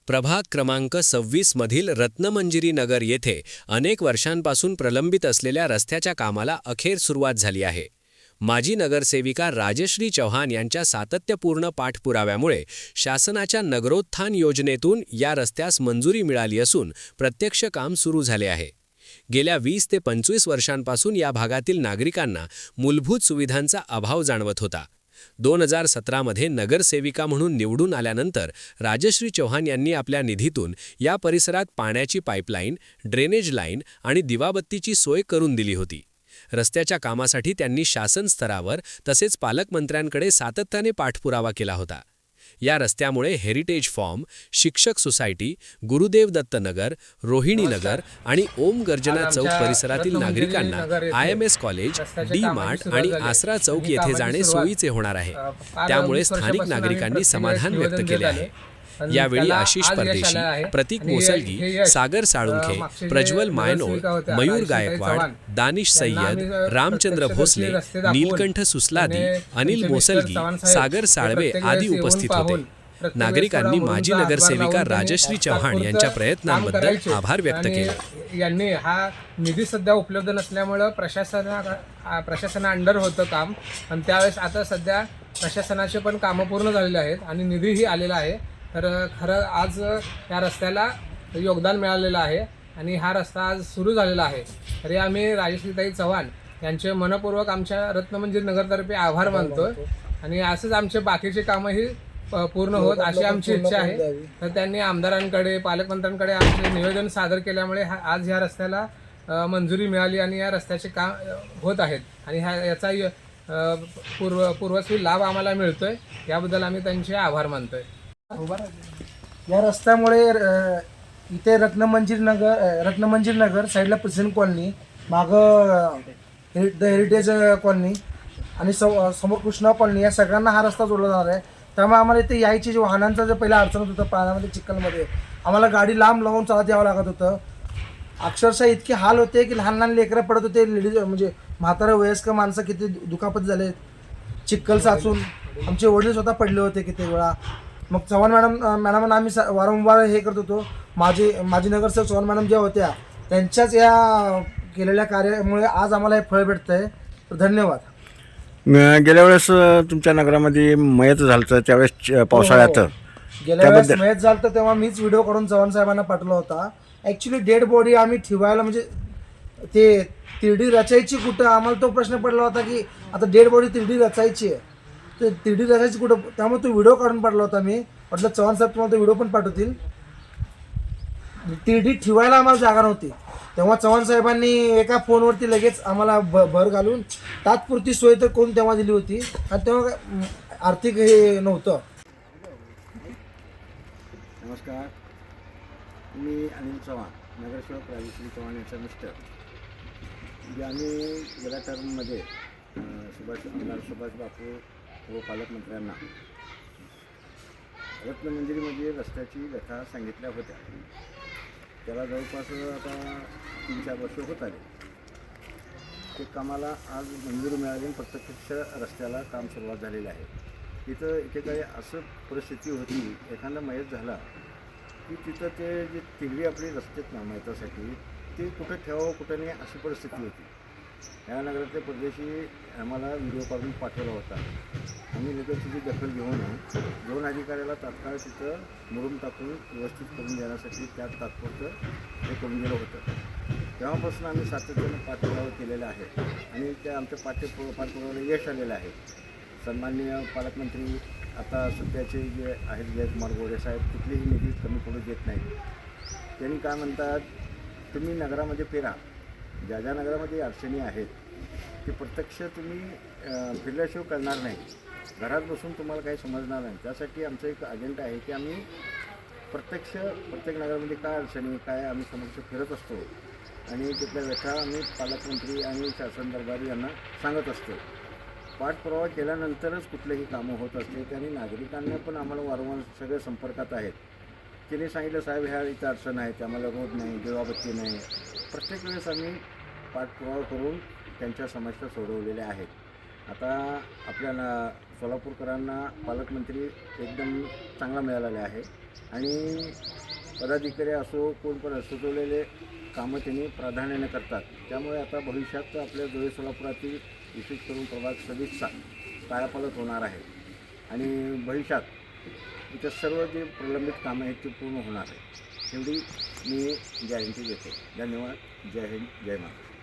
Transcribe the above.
प्रभाग क्रमांक 26 मधील रत्नमंजिरी नगर येथे अनेक वर्षांपासून प्रलंबित असलेल्या रस्त्याच्या कामाला अखेर सुरुवात झाली आहे. माजी नगरसेविका राजश्री चव्हाण यांच्या सातत्यपूर्ण पाठपुराव्यामुळे शासनाच्या नगरोत्थान योजनेतून या रस्त्यास मंजुरी मिळाली असून प्रत्यक्ष काम सुरू झाले आहे. गेल्या 20 ते 25 वर्षांपासून या भागातील नागरिकांना मूलभूत सुविधांचा अभाव जाणवत होता. 2017 मध्ये नगरसेविका म्हणून निवडून आल्यानंतर राजश्री चव्हाण यांनी आपल्या निधीतून या परिसरात पाण्याची पाईपलाईन, ड्रेनेज लाईन आणि दिवाबत्तीची सोय करून दिली होती. रस्त्याच्या कामासाठी त्यांनी शासन स्तरावर तसेच पालकमंत्र्यांकडे सातत्याने पाठपुरावा केला होता. या रस्त्यामुळे हेरिटेज फॉर्म, शिक्षक सोसायटी, गुरुदेव दत्त नगर, रोहिणी नगर आणि ओम गर्जना चौक परिसरातील नागरिकांना IMS कॉलेज, डी मार्ट आणि आसरा चौक येथे जाणे सोयीचे होणार आहे. त्यामुळे स्थानिक नागरिकांनी समाधान व्यक्त केले आहे. यावेळी आशिष परदेशी, प्रतीक मोसलगी, सागर साळुंखे, प्रज्वल मायनोळ, मयूर गायकवाड, दानिश सय्यद, रामचंद्र भोसले, नीलकंठ सुसलादी, अनिल मोसलगी, सागर साळवे आदी उपस्थित होते. नागरिकांनी माजी नगरसेविका राजश्री चव्हाण यांच्या प्रयत्नांबद्दल आभार व्यक्त केले. यांनी हा निधी सध्या उपलब्ध नसल्यामुळे प्रशासना अंडर होतं काम, आणि त्यावेळेस आता सध्या प्रशासनाचे पण कामं पूर्ण झालेले आहेत आणि निधीही आलेला आहे. तर खरं आज या रस्त्याला योगदान मिळालेलं आहे आणि हा रस्ता आज सुरू झालेला आहे. तरी आम्ही राजश्रीताई चव्हाण यांचे मनपूर्वक आमच्या रत्नमंजिरी नगरतर्फे आभार मानतो आणि असंच आमचे बाकीचे कामंही पूर्ण होत अशी आमची इच्छा आहे. तर त्यांनी आमदारांकडे, पालकमंत्र्यांकडे आमचे निवेदन सादर केल्यामुळे आज ह्या रस्त्याला मंजुरी मिळाली आणि या रस्त्याचे काम होत आहेत आणि याचा पूर्वस्वी लाभ आम्हाला मिळतोय. याबद्दल आम्ही त्यांचे आभार मानतोय. या रस्त्यामुळे इथे रत्नमंजिरी नगर साईडला प्रेसिडेंट कॉलनी, मागं द हेरिटेज कॉलनी आणि समोर कृष्णा कॉलनी, या सगळ्यांना हा रस्ता जोडला जाणार आहे. त्यामुळे आम्हाला इथे यायची जे वाहनांचं जे पहिला अडचण होत होतं, पाण्यामध्ये चिखलमध्ये आम्हाला गाडी लांब लावून चालत यावं लागत होतं. अक्षरशः इतके हाल होते की लहान लहान लेकरं पडत होते, लेडीज म्हणजे म्हातारे वयस्कर माणसं किती दुखापत झाले, चिखल साचून आमचे वडील स्वतः पडले होते किती वेळा. मग चव्हाण मॅडमांना आम्ही वारंवार हे करत होतो. माजी नगरसेवक चव्हाण मॅडम ज्या होत्या त्यांच्याच या केलेल्या कार्यामुळे आज आम्हाला हे फळ भेटतं आहे. तर धन्यवाद. गेल्या वेळेस तुमच्या नगरामध्ये मयत झालं त्यावेळेस पावसाळ्यात गेल्या वेळेस मयत झालं तेव्हा मीच व्हिडिओ काढून चव्हाण साहेबांना पाठवला होता. ॲक्च्युली डेड बॉडी आम्ही ठेवायला म्हणजे ते तिरडी रचायची कुठं, आम्हाला तो प्रश्न पडला होता की आता डेड बॉडी तिरडी रचायची आहे, तर तिरडी रचायची कुठं. त्यामुळे तो व्हिडिओ काढून पाठवला होता मी. म्हटलं चव्हाण साहेब तुम्हाला तो व्हिडिओ पण पाठवतील. तिरडी ठेवायला आम्हाला जागा नव्हती, तेव्हा चव्हाण साहेबांनी एका फोनवरती लगेच आम्हाला भर घालून तात्पुरती सोय तर कोण तेव्हा दिली होती. आणि तेव्हा आर्थिक हे नव्हतं. नमस्कार, मी अनिल चव्हाण, नगरसेवक राजश्री चव्हाण यांचा मिस्टर. म्हणजे आम्ही गेल्या टर्ममध्ये आमदार सुभाष बापू व पालकमंत्र्यांना रत्नमंजिरीमध्ये रस्त्याची व्यथा सांगितल्या होत्या. त्याला जवळपास आता 3-4 वर्ष होत आले. ते कामाला आज मंजुरी मिळाली आणि प्रत्यक्ष रस्त्याला काम सुरुवात झालेलं आहे. इथं एकेकाळी असं परिस्थिती होती, एखादा मयत झाला की तिथं ते जे तिरडी आपली रस्त्यात ना मयतासाठी ते कुठं ठेवावं कुठं नाही अशी परिस्थिती होती. या नगरातले परदेशी आम्हाला व्हिडिओ काढून पाठवला होता. आम्ही लगेच तिची दखल घेऊन 2 अधिकाऱ्याला तात्काळ तिथं मुरुम टाकून व्यवस्थित करून देण्यासाठी त्यात तात्पुरतं हे करून दिलं होतं. तेव्हापासून आम्ही सातत्यानं पाठपुरावा केलेला आहे आणि त्या आमच्या पाठपुराव्याला यश आलेलं आहे. सन्माननीय पालकमंत्री आता सध्याचे जे आहेत जयकुमार गोरे साहेब, कुठलीही निधी कमी पडू देत नाहीत. त्यांनी काय म्हणतात, तुम्ही नगरामध्ये फिरा, ज्या ज्या नगरामध्ये अडचणी आहेत ते प्रत्यक्ष तुम्ही फिरल्याशिवाय करणार नाही, घरात बसून तुम्हाला काही समजणार नाही. त्यासाठी आमचं एक अजेंडा आहे की आम्ही प्रत्येक नगरामध्ये काय अडचणी काय आम्ही समक्ष फिरत असतो आणि तिथल्या व्यथा आम्ही पालकमंत्री आणि शासन दरबारी यांना सांगत असतो. पाठपुरावा केल्यानंतरच कुठलेही कामं होत असते. त्यांनी नागरिकांना पण आम्हाला वारंवार सगळे संपर्कात आहेत. तिने सांगितलं, साहेब ह्या इथं अडचण आहे, त्यामुळे रोड नाही, दिवाबत्ती नाही. प्रत्येक वेळेस आम्ही पाठपुरावा करून त्यांच्या समस्या सोडवलेल्या आहेत. आता आपल्याला सोलापूरकरांना पालकमंत्री एकदम चांगला मिळालेला आहे आणि पदाधिकारी असो कोण पण सुचवलेले कामं त्यांनी प्राधान्याने करतात. त्यामुळे आता भविष्यात आपल्या धुळे सोलापुरातील विशेष करून प्रभाग 26चा कायापालट होणार आहे आणि भविष्यात इथं सर्व जे प्रलंबित कामं आहेत ते पूर्ण होणार आहे. एवढी मी गॅरंटी देतो. धन्यवाद. जय हिंद, जय महाराष्ट्र.